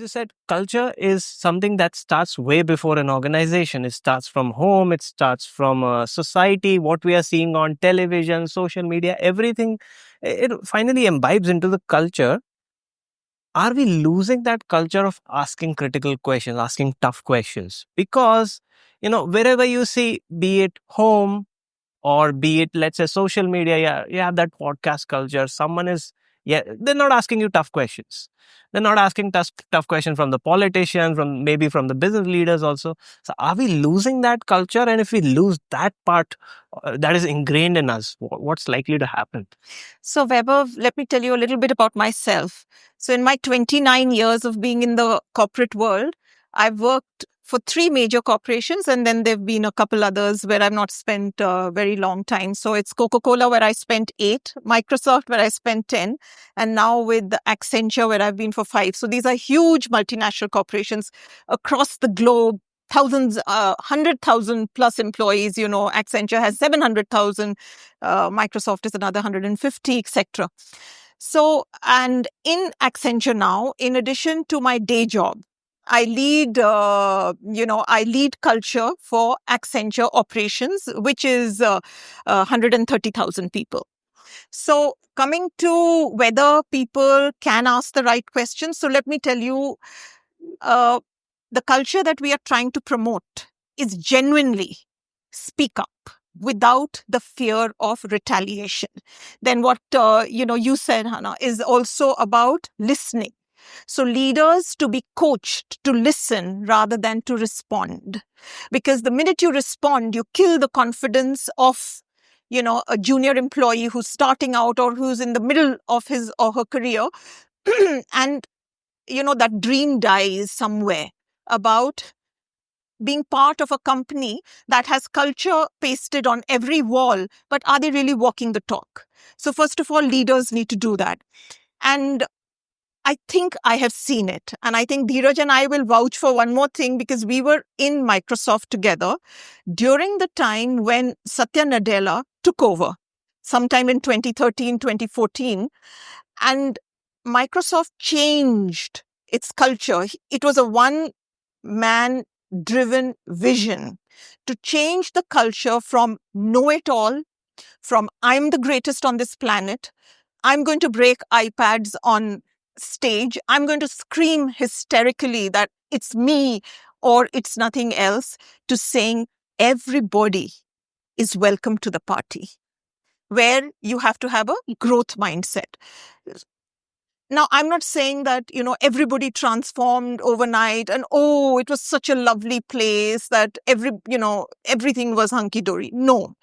you said, culture is something that starts way before an organization. It starts from home, it starts from society, what we are seeing on television, social media, everything. It finally imbibes into the culture. Are we losing that culture of asking critical questions, asking tough questions? Because, wherever you see, be it home, or be it, let's say, social media, yeah, you have that podcast culture. Someone is, yeah, they're not asking you tough questions. They're not asking tough questions from the politicians, maybe from the business leaders also. So are we losing that culture? And if we lose that part that is ingrained in us, what's likely to happen? So Vaibhav, let me tell you a little bit about myself. So in my 29 years of being in the corporate world, I've worked for 3 major corporations, and then there've been a couple others where I've not spent a very long time. So it's Coca-Cola, where I spent 8, Microsoft, where I spent 10, and now with Accenture, where I've been for 5. So these are huge multinational corporations across the globe. Thousands, 100,000 plus employees. Accenture has 700,000, Microsoft is another 150, etc. So, and in Accenture now, in addition to my day job, I lead culture for Accenture operations, which is 130,000 people. So coming to whether people can ask the right questions. So let me tell you, the culture that we are trying to promote is genuinely speak up without the fear of retaliation. Then what, you said, Hannah, is also about listening. So leaders to be coached to listen rather than to respond. Because the minute you respond, you kill the confidence of, a junior employee who's starting out or who's in the middle of his or her career. And, that dream dies somewhere about being part of a company that has culture pasted on every wall, but are they really walking the talk? So first of all, leaders need to do that. And I think I have seen it. And I think Dhiraj and I will vouch for one more thing, because we were in Microsoft together during the time when Satya Nadella took over, sometime in 2013, 2014. And Microsoft changed its culture. It was a one-man-driven vision to change the culture from know-it-all, from I'm the greatest on this planet, I'm going to break iPads on stage, I'm going to scream hysterically that it's me or it's nothing else, to saying everybody is welcome to the party, where you have to have a growth mindset. Now, I'm not saying that, everybody transformed overnight and, it was such a lovely place that everything was hunky-dory. No.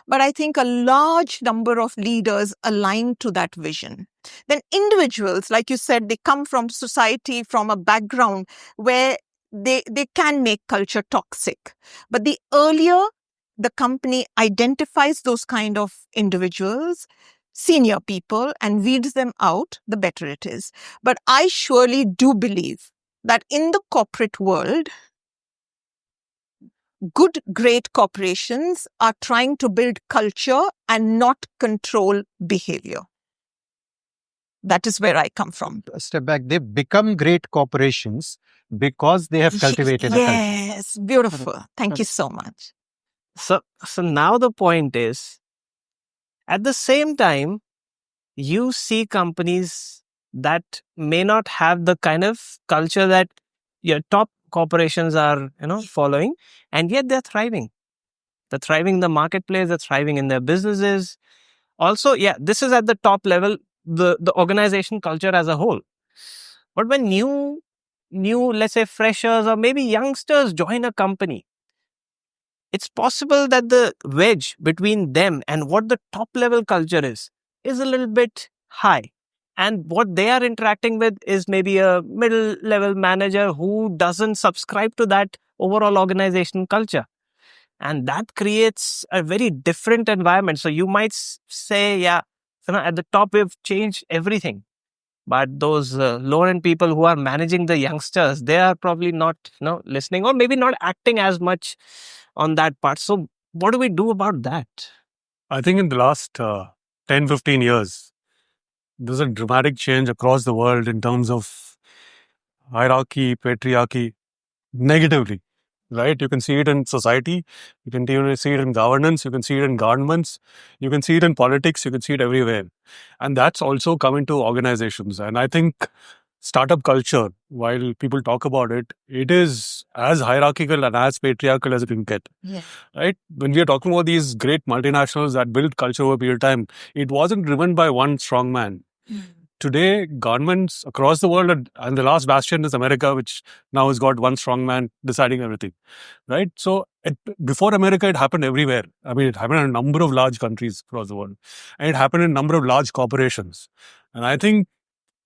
But I think a large number of leaders align to that vision. Then individuals, like you said, they come from society, from a background where they can make culture toxic. But the earlier the company identifies those kind of individuals, senior people, and weeds them out, the better it is. But I surely do believe that in the corporate world, good, great corporations are trying to build culture and not control behavior. That is where I come from. A step back, they've become great corporations because they have cultivated a culture. Yes, beautiful. Thank you so much. So now the point is, at the same time, you see companies that may not have the kind of culture that your top corporations are, following, and yet they're thriving. They're thriving in the marketplace, they're thriving in their businesses. Also, yeah, this is at the top level, the organization culture as a whole. But when new, let's say, freshers or maybe youngsters join a company, it's possible that the wedge between them and what the top level culture is a little bit high. And what they are interacting with is maybe a middle level manager who doesn't subscribe to that overall organization culture. And that creates a very different environment. So you might say, yeah, at the top, we've changed everything. But those low-end people who are managing the youngsters, they are probably not listening, or maybe not acting as much on that part. So what do we do about that? I think in the last 10, 15 years, there's a dramatic change across the world in terms of hierarchy, patriarchy negatively, right? You can see it in society, you can even see it in governance, you can see it in governments, you can see it in politics, you can see it everywhere. And that's also coming to organizations. And I think startup culture, while people talk about it, it is as hierarchical and as patriarchal as it can get. Yeah. Right? When we are talking about these great multinationals that built culture over a period of time, it wasn't driven by one strong man. Today, governments across the world, and the last bastion is America, which now has got one strong man deciding everything, right? So before America, it happened everywhere. I mean, it happened in a number of large countries across the world, and it happened in a number of large corporations. And I think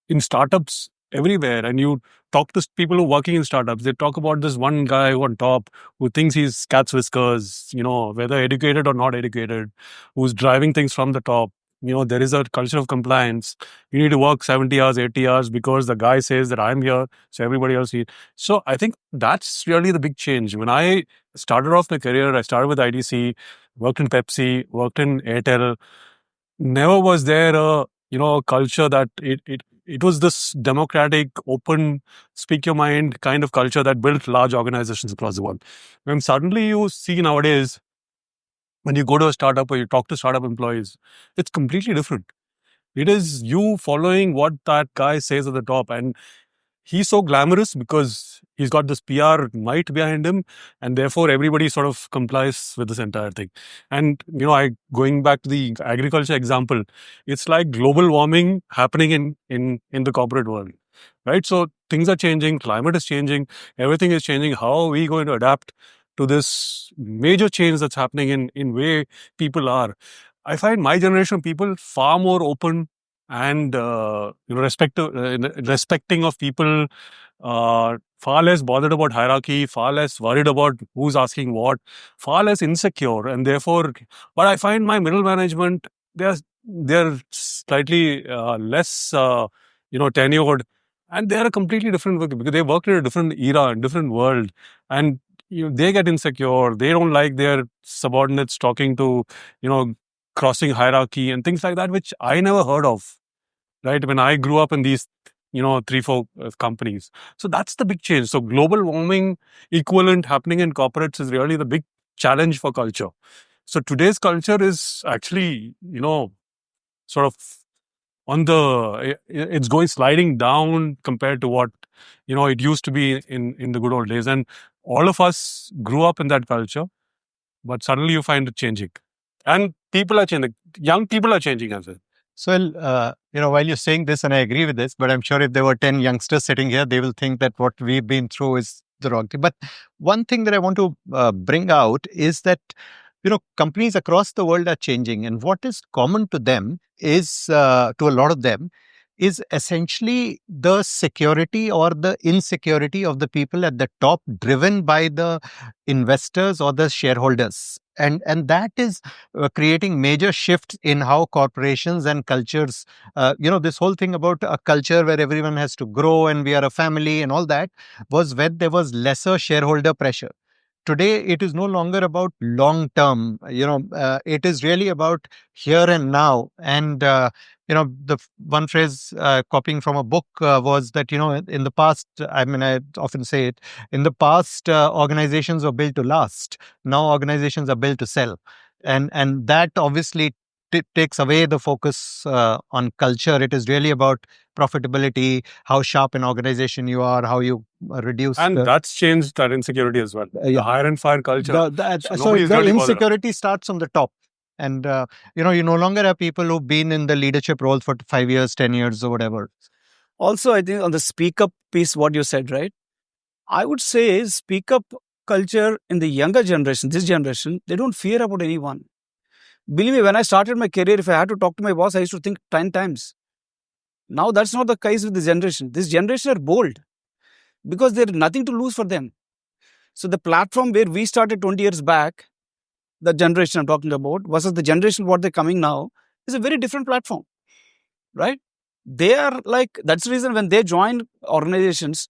in startups everywhere, and you talk to people who are working in startups, they talk about this one guy on top who thinks he's cat's whiskers, whether educated or not educated, who's driving things from the top. There is a culture of compliance. You need to work 70 hours, 80 hours because the guy says that I'm here, so everybody else here. So I think that's really the big change. When I started off my career, I started with IDC, worked in Pepsi, worked in Airtel. Never was there a culture that it was this democratic, open, speak your mind kind of culture that built large organizations across the world. When suddenly you see nowadays, when you go to a startup or you talk to startup employees, it's completely different. It is you following what that guy says at the top. And he's so glamorous because he's got this PR might behind him, and therefore everybody sort of complies with this entire thing. And I going back to the agriculture example, it's like global warming happening in the corporate world, right? So things are changing, climate is changing, everything is changing. How are we going to adapt to this major change that's happening in way people are? I find my generation of people far more open and respecting of people, far less bothered about hierarchy, far less worried about who's asking what, far less insecure, and therefore, but I find my middle management, they're slightly less tenured, and they're a completely different work because they work in a different era, different world, and they get insecure. They don't like their subordinates talking to crossing hierarchy and things like that, which I never heard of, right? When I grew up in these, 3, 4 companies. So that's the big change. So global warming equivalent happening in corporates is really the big challenge for culture. So today's culture is actually, sort of it's going sliding down compared to what, it used to be in the good old days. And all of us grew up in that culture, but suddenly you find it changing. And people are changing. Young people are changing as well. So, while you're saying this, and I agree with this, but I'm sure if there were 10 youngsters sitting here, they will think that what we've been through is the wrong thing. But one thing that I want to bring out is that, companies across the world are changing. And what is common to them is, to a lot of them, is essentially the security or the insecurity of the people at the top, driven by the investors or the shareholders. And that is creating major shifts in how corporations and cultures, this whole thing about a culture where everyone has to grow and we are a family and all that, was when there was lesser shareholder pressure. Today, it is no longer about long term. It is really about here and now. And the one phrase copying from a book was that in the past, I mean, I often say it. In the past, organizations were built to last. Now, organizations are built to sell, and that obviously takes away the focus on culture. It is really about profitability, how sharp an organization you are, how you reduce. And that's changed that insecurity as well. The hire and fire culture. So the insecurity starts from the top. And, you no longer have people who've been in the leadership role for 5 years, 10 years or whatever. Also, I think on the speak up piece, what you said, right? I would say speak up culture in the younger generation, this generation, they don't fear about anyone. Believe me, when I started my career, if I had to talk to my boss, I used to think 10 times. Now, that's not the case with this generation. This generation are bold because there is nothing to lose for them. So the platform where we started 20 years back, the generation I'm talking about, versus the generation what they're coming now, is a very different platform, right? They are like, that's the reason when they join organizations,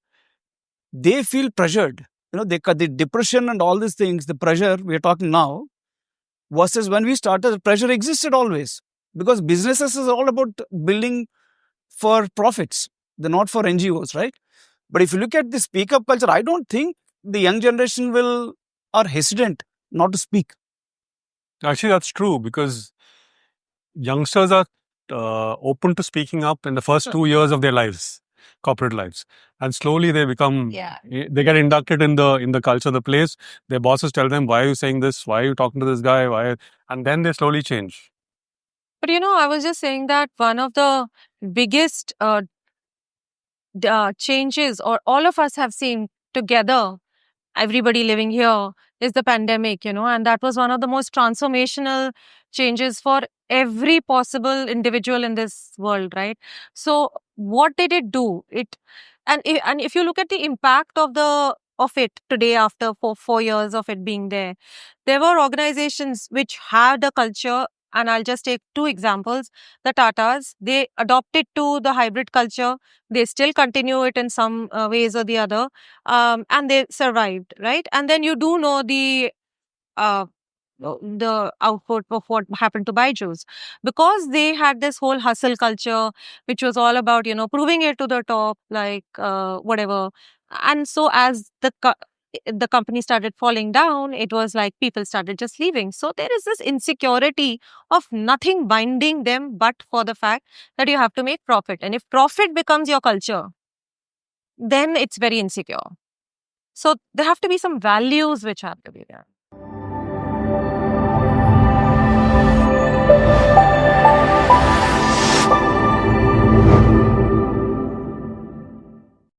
they feel pressured. The depression and all these things, the pressure we're talking now, versus when we started, the pressure existed always. Because businesses is all about building for profits. They're not for NGOs, right? But if you look at the speak up culture, I don't think the young generation are hesitant not to speak. Actually, that's true because youngsters are open to speaking up in the first 2 years of their lives, corporate lives, and slowly they become they get inducted in the culture of the place. Their bosses tell them, why are you saying this, why are you talking to this guy, why, and then they slowly change. But I was just saying that one of the biggest changes, or all of us have seen together, everybody living here, is the pandemic, and that was one of the most transformational changes for every possible individual in this world, right? So what did it do? And if you look at the impact of it today, after 4 years of it being there were organizations which had a culture. And I'll just take two examples. The Tatas, they adopted to the hybrid culture. They still continue it in some ways or the other. And they survived, right? And then you do know the output of what happened to Baiju's, because they had this whole hustle culture, which was all about, proving it to the top, like whatever. And so as the company started falling down, it was like people started just leaving. So there is this insecurity of nothing binding them but for the fact that you have to make profit. And if profit becomes your culture, then it's very insecure. So there have to be some values which have to be there.